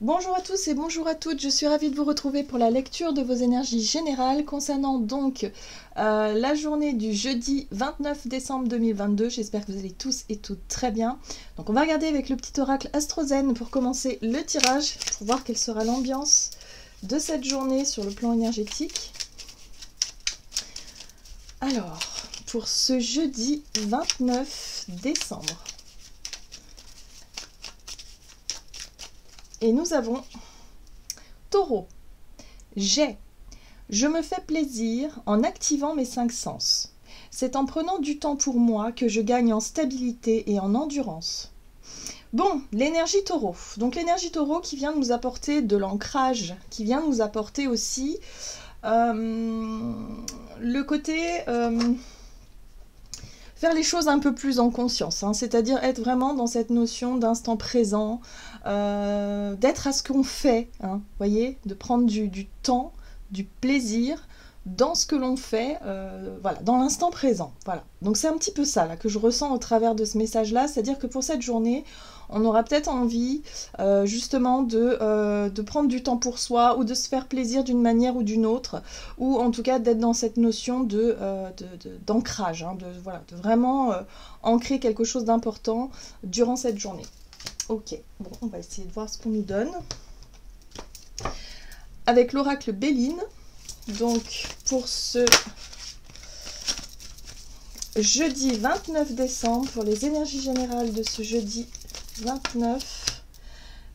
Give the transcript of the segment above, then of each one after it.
Bonjour à tous et bonjour à toutes, je suis ravie de vous retrouver pour la lecture de vos énergies générales concernant donc la journée du jeudi 29 décembre 2022. J'espère que vous allez tous et toutes très bien. Donc on va regarder avec le petit oracle Astrozen pour commencer le tirage, pour voir quelle sera l'ambiance de cette journée sur le plan énergétique. Alors, pour ce jeudi 29 décembre. Et nous avons Taureau. Je me fais plaisir en activant mes 5 sens. C'est en prenant du temps pour moi que je gagne en stabilité et en endurance. Bon, l'énergie Taureau. Donc l'énergie Taureau qui vient nous apporter de l'ancrage, qui vient nous apporter aussi le côté... faire les choses un peu plus en conscience, hein, c'est-à-dire être vraiment dans cette notion d'instant présent, d'être à ce qu'on fait, hein, voyez, de prendre du temps, du plaisir dans ce que l'on fait, voilà, dans l'instant présent. Voilà. Donc c'est un petit peu ça là, que je ressens au travers de ce message-là, c'est-à-dire que pour cette journée, on aura peut-être envie justement de prendre du temps pour soi ou de se faire plaisir d'une manière ou d'une autre, ou en tout cas d'être dans cette notion d'ancrage, hein, voilà, de vraiment ancrer quelque chose d'important durant cette journée. Ok, bon, on va essayer de voir ce qu'on nous donne. Avec l'oracle Béline, donc pour ce jeudi 29 décembre, pour les énergies générales de ce jeudi 29,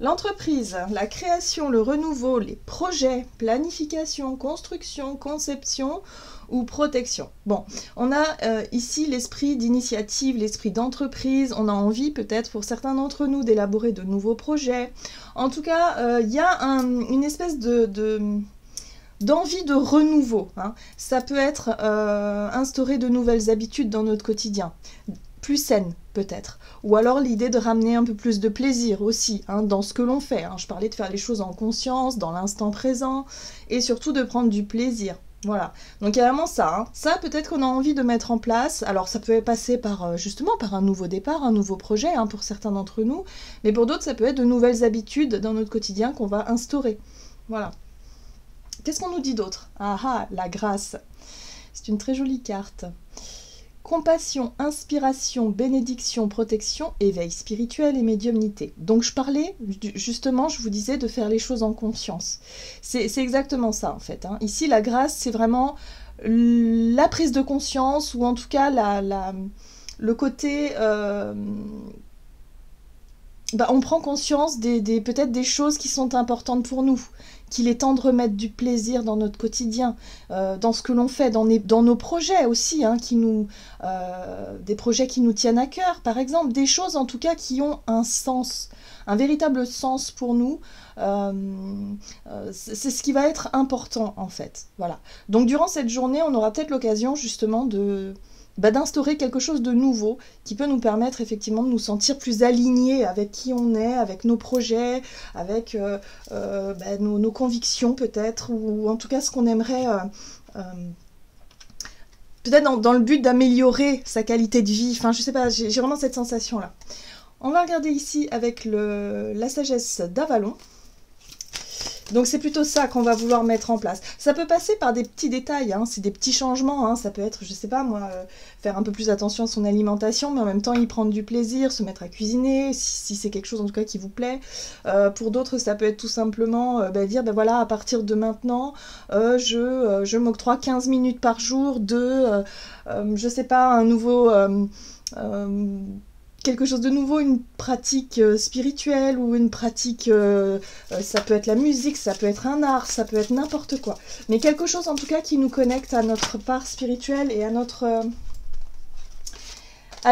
l'entreprise, la création, le renouveau, les projets, planification, construction, conception ou protection. Bon, on a ici l'esprit d'initiative, l'esprit d'entreprise, on a envie peut-être pour certains d'entre nous d'élaborer de nouveaux projets. En tout cas, il y a une espèce d'envie de renouveau, hein. Ça peut être instaurer de nouvelles habitudes dans notre quotidien, plus saines peut-être, ou alors l'idée de ramener un peu plus de plaisir aussi, hein, dans ce que l'on fait, hein. Je parlais de faire les choses en conscience, dans l'instant présent, et surtout de prendre du plaisir. Voilà, donc il y a vraiment ça, hein. Ça peut-être qu'on a envie de mettre en place, alors ça peut passer par justement par un nouveau départ, un nouveau projet, hein, pour certains d'entre nous, mais pour d'autres ça peut être de nouvelles habitudes dans notre quotidien qu'on va instaurer. Voilà. Qu'est-ce qu'on nous dit d'autre? Ah ah, la grâce. C'est une très jolie carte. Compassion, inspiration, bénédiction, protection, éveil spirituel et médiumnité. Donc je parlais, justement, je vous disais de faire les choses en conscience. C'est exactement ça en fait, hein. Ici, la grâce, c'est vraiment la prise de conscience, ou en tout cas le côté... on prend conscience peut-être des choses qui sont importantes pour nous, qu'il est temps de remettre du plaisir dans notre quotidien, dans ce que l'on fait, dans nos projets aussi, hein, des projets qui nous tiennent à cœur, par exemple, des choses en tout cas qui ont un sens, un véritable sens pour nous. C'est ce qui va être important en fait. Voilà. Donc durant cette journée, on aura peut-être l'occasion justement d'instaurer quelque chose de nouveau qui peut nous permettre effectivement de nous sentir plus alignés avec qui on est, avec nos projets, avec nos convictions peut-être, ou en tout cas ce qu'on aimerait, peut-être dans le but d'améliorer sa qualité de vie. Enfin, je sais pas, j'ai vraiment cette sensation-là. On va regarder ici avec la sagesse d'Avalon. Donc c'est plutôt ça qu'on va vouloir mettre en place. Ça peut passer par des petits détails, hein, c'est des petits changements, hein, ça peut être, je sais pas moi, faire un peu plus attention à son alimentation, mais en même temps y prendre du plaisir, se mettre à cuisiner, si c'est quelque chose en tout cas qui vous plaît. Pour d'autres, ça peut être tout simplement dire, voilà, à partir de maintenant, je m'octroie 15 minutes par jour de, je sais pas, un nouveau... quelque chose de nouveau, une pratique spirituelle, ou une pratique, ça peut être la musique, ça peut être un art, ça peut être n'importe quoi. Mais quelque chose en tout cas qui nous connecte à notre part spirituelle et à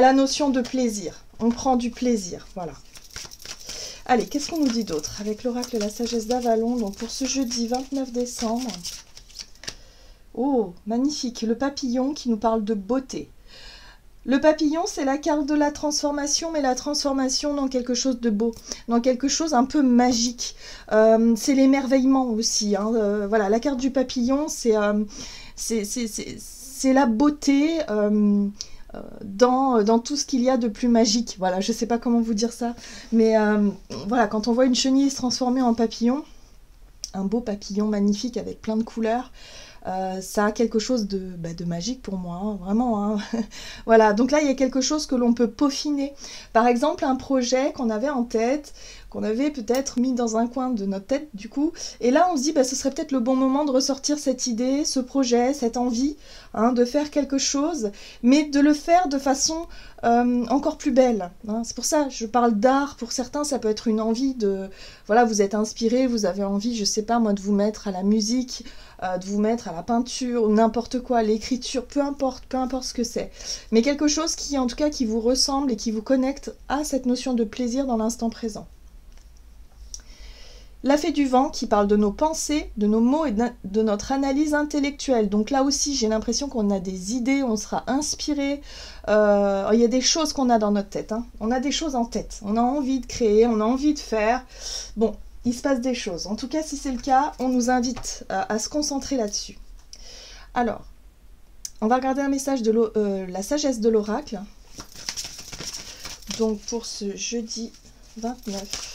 la notion de plaisir. On prend du plaisir, voilà. Allez, qu'est-ce qu'on nous dit d'autre avec l'oracle La Sagesse d'Avalon, donc pour ce jeudi 29 décembre. Oh, magnifique, le papillon qui nous parle de beauté. Le papillon, c'est la carte de la transformation, mais la transformation dans quelque chose de beau, dans quelque chose un peu magique. C'est l'émerveillement aussi, hein. Voilà, la carte du papillon, c'est la beauté, dans tout ce qu'il y a de plus magique. Voilà, je sais pas comment vous dire ça, mais voilà, quand on voit une chenille se transformer en papillon, un beau papillon magnifique avec plein de couleurs, ça a quelque chose de magique pour moi, hein, vraiment. Hein. Voilà, donc là, il y a quelque chose que l'on peut peaufiner. Par exemple, un projet qu'on avait en tête, qu'on avait peut-être mis dans un coin de notre tête, du coup, et là, on se dit, ce serait peut-être le bon moment de ressortir cette idée, ce projet, cette envie, hein, de faire quelque chose, mais de le faire de façon encore plus belle. Hein. C'est pour ça, je parle d'art. Pour certains, ça peut être une envie de... Voilà, vous êtes inspiré, vous avez envie, je sais pas moi, de vous mettre à la musique, de vous mettre à la peinture, n'importe quoi, l'écriture, peu importe ce que c'est. Mais quelque chose qui, en tout cas, qui vous ressemble et qui vous connecte à cette notion de plaisir dans l'instant présent. La fée du vent qui parle de nos pensées, de nos mots et de notre analyse intellectuelle. Donc là aussi, j'ai l'impression qu'on a des idées, on sera inspiré. Il y a des choses qu'on a dans notre tête. Hein. On a des choses en tête. On a envie de créer, on a envie de faire. Bon, il se passe des choses. En tout cas, si c'est le cas, on nous invite à se concentrer là-dessus. Alors, on va regarder un message de la sagesse de l'oracle. Donc pour ce jeudi 29.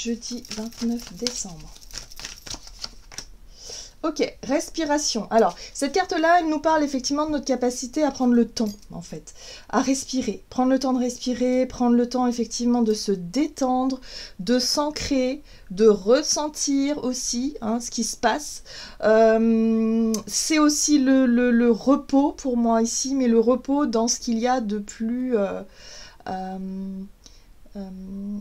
Jeudi 29 décembre. Ok, respiration. Alors, cette carte-là, elle nous parle effectivement de notre capacité à prendre le temps, en fait, à respirer. Prendre le temps de respirer, prendre le temps effectivement de se détendre, de s'ancrer, de ressentir aussi ce qui se passe. C'est aussi le repos pour moi ici, mais le repos dans ce qu'il y a de plus...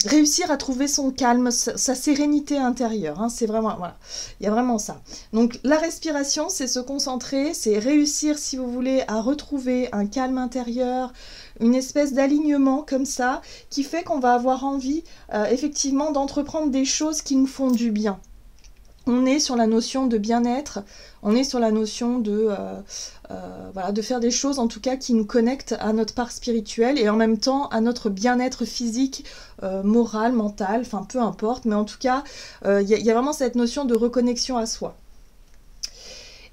réussir à trouver son calme, sa sérénité intérieure, hein, c'est vraiment, voilà, il y a vraiment ça. Donc la respiration, c'est se concentrer, c'est réussir, si vous voulez, à retrouver un calme intérieur, une espèce d'alignement comme ça, qui fait qu'on va avoir envie, effectivement, d'entreprendre des choses qui nous font du bien. On est sur la notion de bien-être, on est sur la notion de faire des choses en tout cas qui nous connectent à notre part spirituelle et en même temps à notre bien-être physique, moral, mental, enfin peu importe, mais en tout cas il y a vraiment cette notion de reconnexion à soi.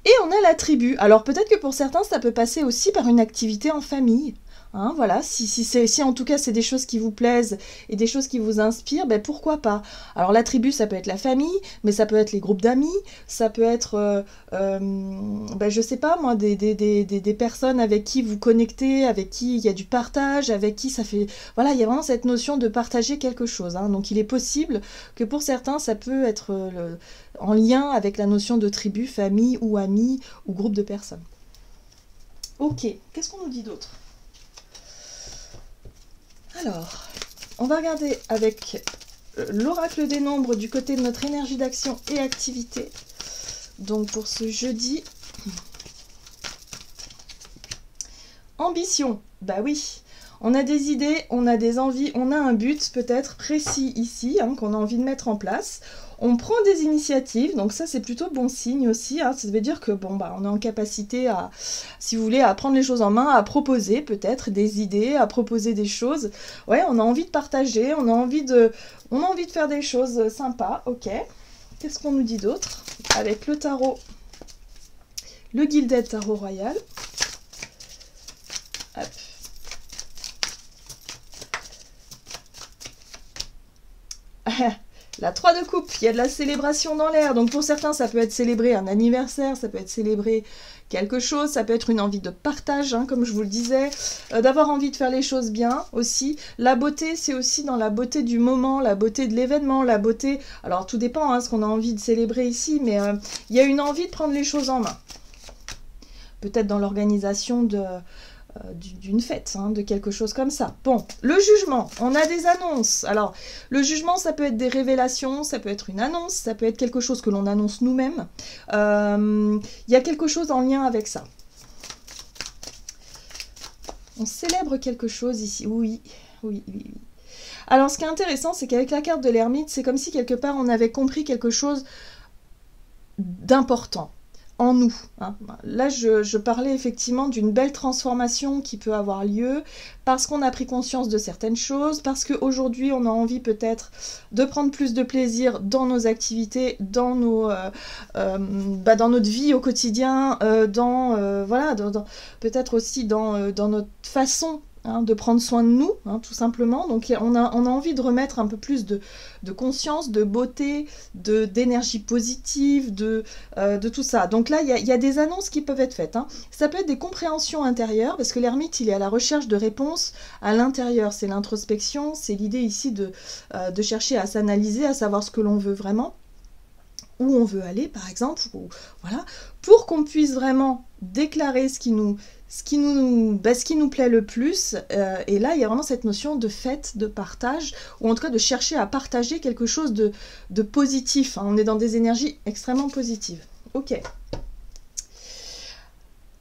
Et on a la tribu. Alors peut-être que pour certains ça peut passer aussi par une activité en famille. Hein, voilà, si en tout cas c'est des choses qui vous plaisent et des choses qui vous inspirent, pourquoi pas. Alors la tribu, ça peut être la famille, mais ça peut être les groupes d'amis, ça peut être, je sais pas moi, des personnes avec qui vous connectez, avec qui il y a du partage, avec qui ça fait... Voilà, il y a vraiment cette notion de partager quelque chose. Hein, donc il est possible que pour certains, ça peut être en lien avec la notion de tribu, famille ou amis ou groupe de personnes. Ok, qu'est-ce qu'on nous dit d'autre ? Alors, on va regarder avec l'oracle des nombres du côté de notre énergie d'action et activité. Donc pour ce jeudi, ambition, bah oui, on a des idées, on a des envies, on a un but peut-être précis ici qu'on a envie de mettre en place. On prend des initiatives, donc ça c'est plutôt bon signe aussi, ça veut dire que on est en capacité à, si vous voulez, à prendre les choses en main, à proposer peut-être des idées, à proposer des choses. Ouais, on a envie de partager, on a envie de faire des choses sympas, ok. Qu'est-ce qu'on nous dit d'autre? Avec le tarot, le Gilded Tarot Royal. Hop. La 3 de coupe, il y a de la célébration dans l'air. Donc pour certains, ça peut être célébrer un anniversaire, ça peut être célébrer quelque chose, ça peut être une envie de partage, comme je vous le disais, d'avoir envie de faire les choses bien aussi. La beauté, c'est aussi dans la beauté du moment, la beauté de l'événement, la beauté... Alors tout dépend ce qu'on a envie de célébrer ici, mais il y a une envie de prendre les choses en main. Peut-être dans l'organisation d'une fête, de quelque chose comme ça. Bon, le jugement, on a des annonces. Alors, le jugement, ça peut être des révélations, ça peut être une annonce, ça peut être quelque chose que l'on annonce nous-mêmes. Il y a quelque chose en lien avec ça. On célèbre quelque chose ici. Oui. Alors, ce qui est intéressant, c'est qu'avec la carte de l'ermite, c'est comme si quelque part, on avait compris quelque chose d'important. en nous, hein. Là, je parlais effectivement d'une belle transformation qui peut avoir lieu parce qu'on a pris conscience de certaines choses, parce qu'aujourd'hui, on a envie peut-être de prendre plus de plaisir dans nos activités, dans dans notre vie au quotidien, voilà, peut-être aussi dans notre façon, hein, de prendre soin de nous, hein, tout simplement. Donc on a envie de remettre un peu plus de conscience, de beauté, d'énergie positive, de tout ça. Donc là, il y a des annonces qui peuvent être faites, hein. Ça peut être des compréhensions intérieures, parce que l'ermite, il est à la recherche de réponses à l'intérieur. C'est l'introspection, c'est l'idée ici de chercher à s'analyser, à savoir ce que l'on veut vraiment, où on veut aller, par exemple, voilà, pour qu'on puisse vraiment déclarer ce qui nous plaît le plus. Et là, il y a vraiment cette notion de fête, de partage, ou en tout cas de chercher à partager quelque chose de positif, hein. On est dans des énergies extrêmement positives. Ok.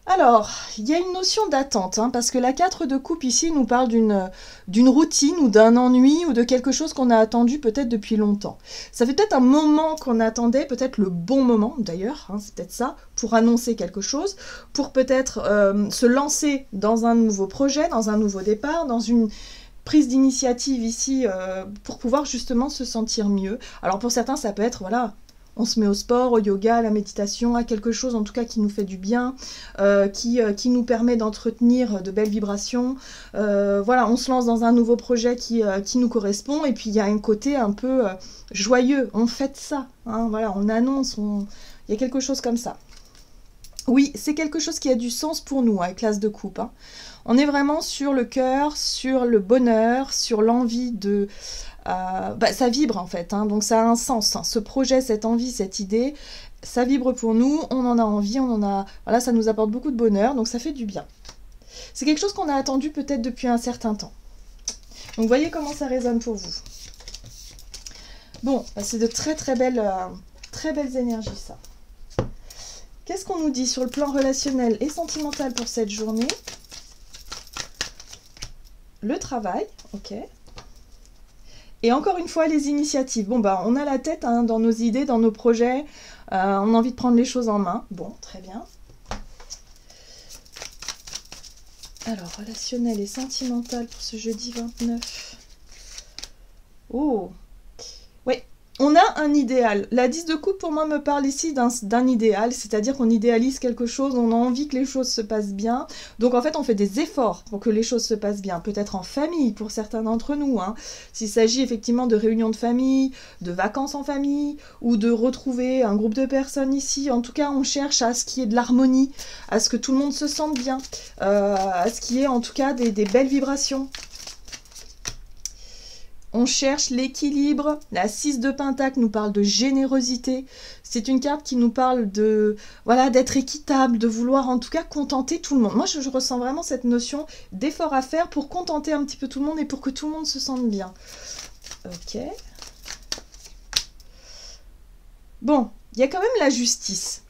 Alors, il y a une notion d'attente, hein, parce que la 4 de coupe ici nous parle d'une routine ou d'un ennui ou de quelque chose qu'on a attendu peut-être depuis longtemps. Ça fait peut-être un moment qu'on attendait, peut-être le bon moment d'ailleurs, hein, c'est peut-être ça, pour annoncer quelque chose, pour peut-être se lancer dans un nouveau projet, dans un nouveau départ, dans une prise d'initiative ici, pour pouvoir justement se sentir mieux. Alors pour certains, ça peut être, voilà, on se met au sport, au yoga, à la méditation, à quelque chose en tout cas qui nous fait du bien, qui nous permet d'entretenir de belles vibrations. Voilà, on se lance dans un nouveau projet qui nous correspond, et puis il y a un côté un peu joyeux, on fête ça, hein, voilà, on annonce, il y a quelque chose comme ça. Oui, c'est quelque chose qui a du sens pour nous avec l'As de coupe, hein. On est vraiment sur le cœur, sur le bonheur, sur l'envie de... ça vibre en fait, hein, donc ça a un sens, hein. Ce projet, cette envie, cette idée, ça vibre pour nous, on en a envie, voilà, ça nous apporte beaucoup de bonheur, donc ça fait du bien. C'est quelque chose qu'on a attendu peut-être depuis un certain temps. Donc voyez comment ça résonne pour vous. Bon, c'est de très belles énergies ça. Qu'est-ce qu'on nous dit sur le plan relationnel et sentimental pour cette journée? Le travail, ok. Et encore une fois, les initiatives. Bon, bah, on a la tête, hein, dans nos idées, dans nos projets. On a envie de prendre les choses en main. Bon, très bien. Alors, relationnel et sentimental pour ce jeudi 29. Oh, oui. On a un idéal. La 10 de coupe, pour moi, me parle ici d'un idéal, c'est-à-dire qu'on idéalise quelque chose, on a envie que les choses se passent bien. Donc, en fait, on fait des efforts pour que les choses se passent bien. Peut-être en famille, pour certains d'entre nous, hein. S'il s'agit effectivement de réunions de famille, de vacances en famille, ou de retrouver un groupe de personnes ici. En tout cas, on cherche à ce qu'il y ait de l'harmonie, à ce que tout le monde se sente bien, à ce qu'il y ait en tout cas des belles vibrations. On cherche l'équilibre. La 6 de Pentacle nous parle de générosité. C'est une carte qui nous parle de, voilà, d'être équitable, de vouloir en tout cas contenter tout le monde. Moi, je ressens vraiment cette notion d'effort à faire pour contenter un petit peu tout le monde et pour que tout le monde se sente bien. Ok. Bon, il y a quand même la justice.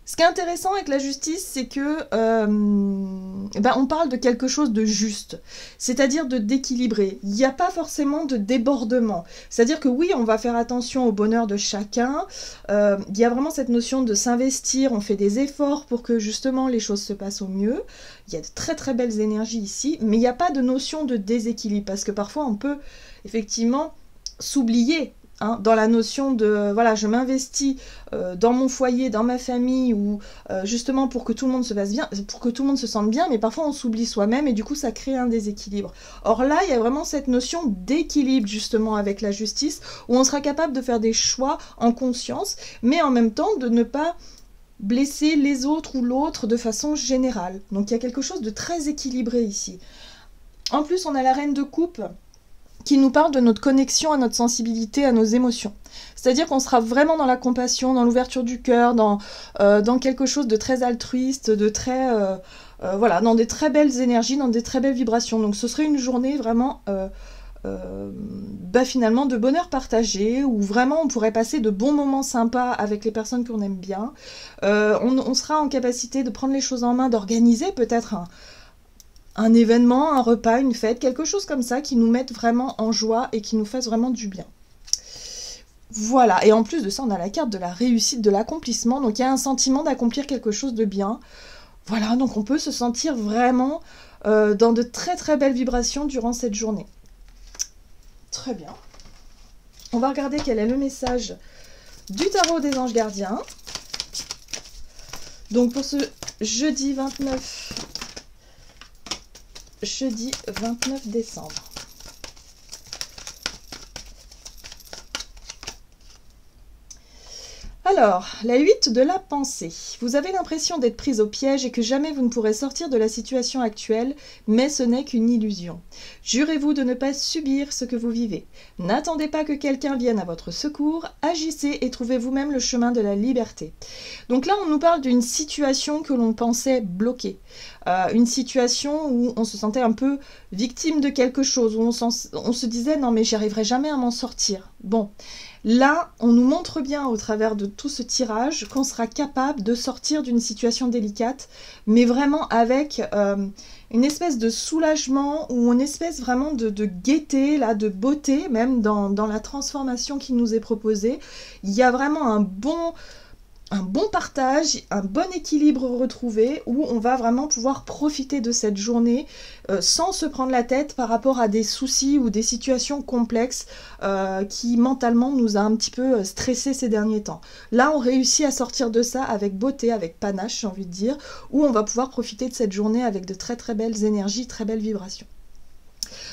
Ce qui est intéressant avec la justice, c'est que on parle de quelque chose de juste, c'est-à-dire d'équilibré. Il n'y a pas forcément de débordement. C'est-à-dire que oui, on va faire attention au bonheur de chacun. Il y a vraiment cette notion de s'investir, on fait des efforts pour que justement les choses se passent au mieux. Il y a de très belles énergies ici, mais il n'y a pas de notion de déséquilibre, parce que parfois on peut effectivement s'oublier, hein, dans la notion de, voilà, je m'investis dans mon foyer, dans ma famille, ou justement pour que tout le monde se passe bien, pour que tout le monde se sente bien, mais parfois on s'oublie soi-même et du coup ça crée un déséquilibre. Or là, il y a vraiment cette notion d'équilibre justement avec la justice, où on sera capable de faire des choix en conscience, mais en même temps de ne pas blesser les autres ou l'autre de façon générale. Donc il y a quelque chose de très équilibré ici. En plus, on a la reine de coupe qui nous parle de notre connexion à notre sensibilité, à nos émotions. C'est-à-dire qu'on sera vraiment dans la compassion, dans l'ouverture du cœur, dans quelque chose de très altruiste, de très... voilà, dans des très belles énergies, dans des très belles vibrations. Donc ce serait une journée vraiment... finalement de bonheur partagé, où vraiment on pourrait passer de bons moments sympas avec les personnes qu'on aime bien. On sera en capacité de prendre les choses en main, d'organiser peut-être un événement, un repas, une fête, quelque chose comme ça qui nous mette vraiment en joie et qui nous fasse vraiment du bien. Voilà, et en plus de ça, on a la carte de la réussite, de l'accomplissement, donc il y a un sentiment d'accomplir quelque chose de bien. Voilà, donc on peut se sentir vraiment dans de très très belles vibrations durant cette journée. Très bien. On va regarder quel est le message du tarot des anges gardiens. Donc pour ce jeudi 29 décembre. Alors, la 8 de la pensée. Vous avez l'impression d'être prise au piège et que jamais vous ne pourrez sortir de la situation actuelle, mais ce n'est qu'une illusion. Jurez-vous de ne pas subir ce que vous vivez. N'attendez pas que quelqu'un vienne à votre secours, agissez et trouvez vous-même le chemin de la liberté. Donc là, on nous parle d'une situation que l'on pensait bloquée. Une situation où on se sentait un peu victime de quelque chose, où on se disait « non mais j'y arriverai jamais à m'en sortir ». Bon. Là, on nous montre bien au travers de tout ce tirage qu'on sera capable de sortir d'une situation délicate, mais vraiment avec une espèce de soulagement ou une espèce vraiment de gaieté, là, de beauté, même dans la transformation qui nous est proposée. Il y a vraiment un bon partage, un bon équilibre retrouvé où on va vraiment pouvoir profiter de cette journée sans se prendre la tête par rapport à des soucis ou des situations complexes qui mentalement nous a un petit peu stressé ces derniers temps. Là, on réussit à sortir de ça avec beauté, avec panache, j'ai envie de dire, où on va pouvoir profiter de cette journée avec de très très belles énergies, très belles vibrations.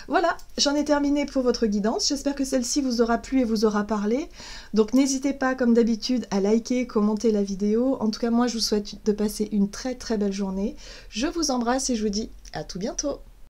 Voilà, j'en ai terminé pour votre guidance. J'espère que celle-ci vous aura plu et vous aura parlé. Donc n'hésitez pas, comme d'habitude, à liker, commenter la vidéo. En tout cas, moi, je vous souhaite de passer une très très belle journée. Je vous embrasse et je vous dis à tout bientôt.